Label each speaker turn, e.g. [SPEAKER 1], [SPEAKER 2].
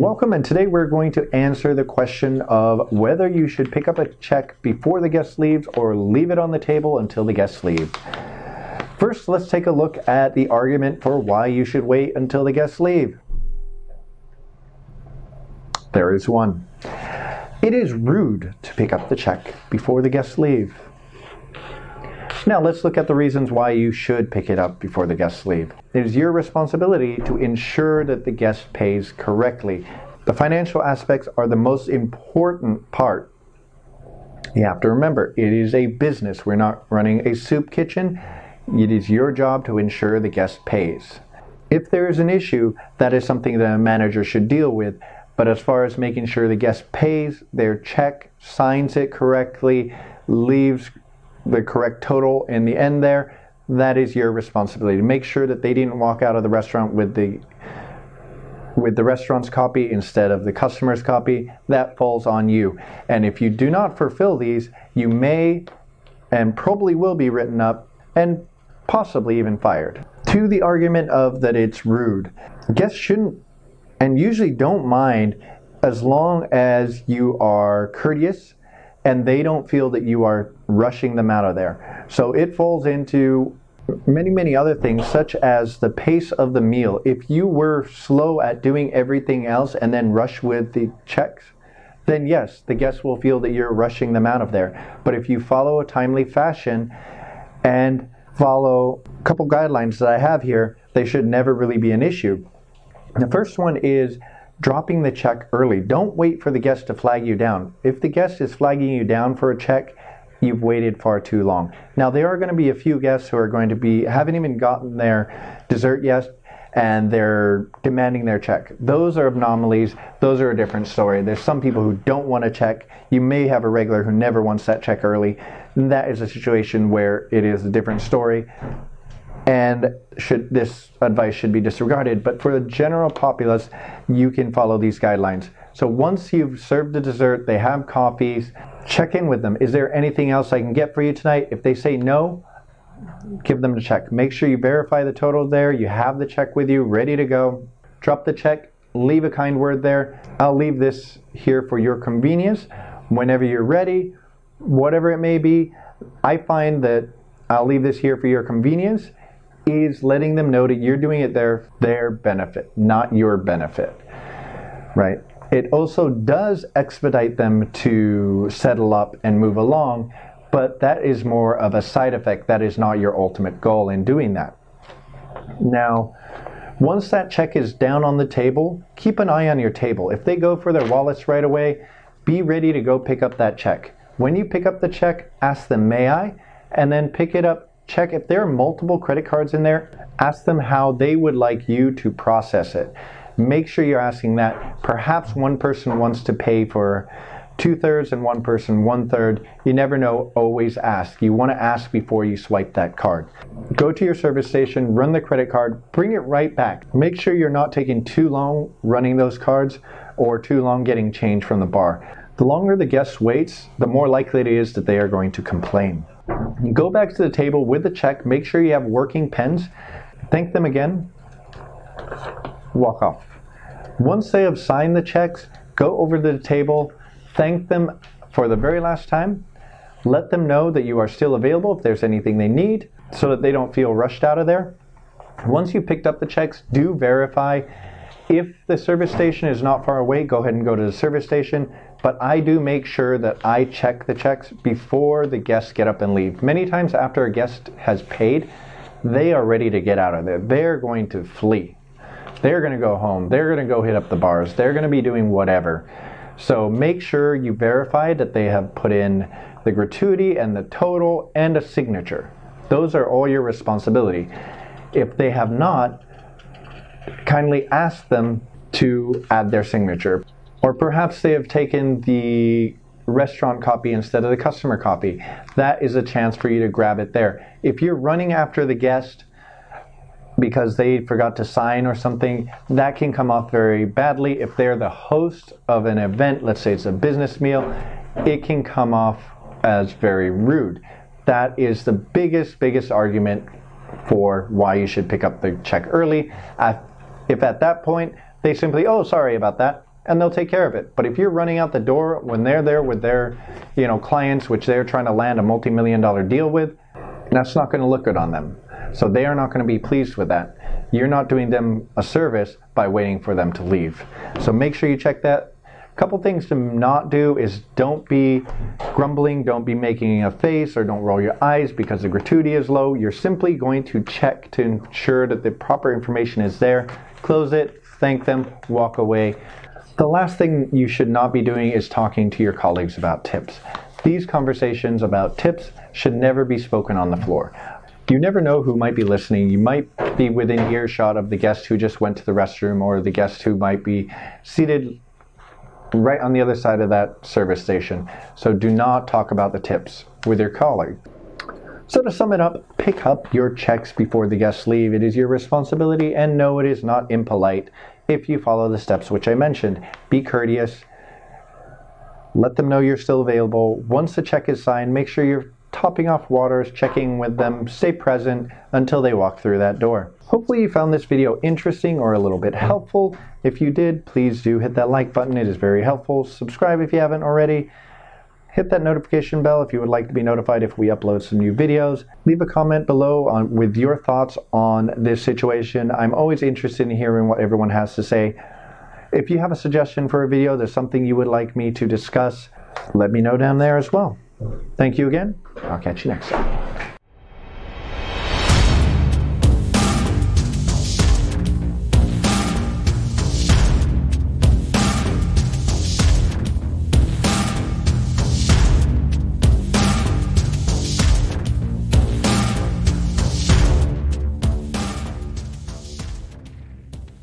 [SPEAKER 1] Welcome, and today we're going to answer the question of whether you should pick up a check before the guest leaves or leave it on the table until the guests leave. First, let's take a look at the argument for why you should wait until the guests leave. There is one. It is rude to pick up the check before the guests leave. Now let's look at the reasons why you should pick it up before the guests leave. It is your responsibility to ensure that the guest pays correctly. The financial aspects are the most important part. You have to remember, it is a business. We're not running a soup kitchen. It is your job to ensure the guest pays. If there is an issue, that is something that a manager should deal with. But as far as making sure the guest pays their check, signs it correctly, leaves the correct total in the end there, that is your responsibility. Make sure that they didn't walk out of the restaurant with the restaurant's copy instead of the customer's copy. That falls on you. And if you do not fulfill these, you may and probably will be written up and possibly even fired. To the argument of that it's rude, guests shouldn't and usually don't mind as long as you are courteous and they don't feel that you are rushing them out of there. So it falls into many other things, such as the pace of the meal. If you were slow at doing everything else and then rush with the checks, then yes, the guests will feel that you're rushing them out of there. But if you follow a timely fashion and follow a couple guidelines that I have here, they should never really be an issue. The first one is dropping the check early. Don't wait for the guest to flag you down. If the guest is flagging you down for a check, you've waited far too long. Now, there are going to be a few guests who are going to be haven't even gotten their dessert yet, and they're demanding their check. Those are anomalies. Those are a different story. There's some people who don't want a check. You may have a regular who never wants that check early. That is a situation where it is a different story, and this advice should be disregarded. But for the general populace, you can follow these guidelines. So once you've served the dessert, they have coffees, check in with them. Is there anything else I can get for you tonight? If they say no, give them the check. Make sure you verify the total there. You have the check with you, ready to go. Drop the check, leave a kind word there. I'll leave this here for your convenience. Whenever you're ready, whatever it may be, I find that I'll leave this here for your convenience is letting them know that you're doing it their benefit, not your benefit, right? It also does expedite them to settle up and move along, but that is more of a side effect. That is not your ultimate goal in doing that. Now, once that check is down on the table, keep an eye on your table. If they go for their wallets right away, be ready to go pick up that check. When you pick up the check, ask them, may I? And then pick it up. Check if there are multiple credit cards in there, ask them how they would like you to process it. Make sure you're asking that. Perhaps one person wants to pay for 2/3 and one person 1/3. You never know, always ask. You want to ask before you swipe that card. Go to your service station, run the credit card, bring it right back. Make sure you're not taking too long running those cards or too long getting change from the bar. The longer the guest waits, the more likely it is that they are going to complain. You go back to the table with the check, make sure you have working pens, thank them again, walk off. Once they have signed the checks, go over to the table, thank them for the very last time, let them know that you are still available if there's anything they need so that they don't feel rushed out of there. Once you picked up the checks, do verify. If the service station is not far away, go ahead and go to the service station. But I do make sure that I check the checks before the guests get up and leave. Many times after a guest has paid, they are ready to get out of there. They're going to flee. They're going to go home. They're going to go hit up the bars. They're going to be doing whatever. So make sure you verify that they have put in the gratuity and the total and a signature. Those are all your responsibility. If they have not, kindly ask them to add their signature. Or perhaps they have taken the restaurant copy instead of the customer copy. That is a chance for you to grab it there. If you're running after the guest because they forgot to sign or something, that can come off very badly. If they're the host of an event, let's say it's a business meal, it can come off as very rude. That is the biggest argument for why you should pick up the check early. If at that point they simply, oh, sorry about that, and they'll take care of it. But if you're running out the door when they're there with their, clients, which they're trying to land a multi-million-dollar deal with, that's not going to look good on them. So they are not going to be pleased with that. You're not doing them a service by waiting for them to leave. So make sure you check that. A couple things to not do is don't be grumbling, don't be making a face, or don't roll your eyes because the gratuity is low. You're simply going to check to ensure that the proper information is there. Close it, thank them, walk away. The last thing you should not be doing is talking to your colleagues about tips. These conversations about tips should never be spoken on the floor. You never know who might be listening. You might be within earshot of the guest who just went to the restroom, or the guest who might be seated right on the other side of that service station. So do not talk about the tips with your colleague. So to sum it up, pick up your checks before the guests leave. It is your responsibility, and no, it is not impolite if you follow the steps which I mentioned. Be courteous. Let them know you're still available. Once the check is signed, make sure you're topping off waters, checking with them, stay present until they walk through that door. Hopefully you found this video interesting or a little bit helpful. If you did, please do hit that like button. It is very helpful. Subscribe if you haven't already. Hit that notification bell if you would like to be notified if we upload some new videos. Leave a comment below with your thoughts on this situation. I'm always interested in hearing what everyone has to say. If you have a suggestion for a video, there's something you would like me to discuss, let me know down there as well. Thank you again. I'll catch you next time.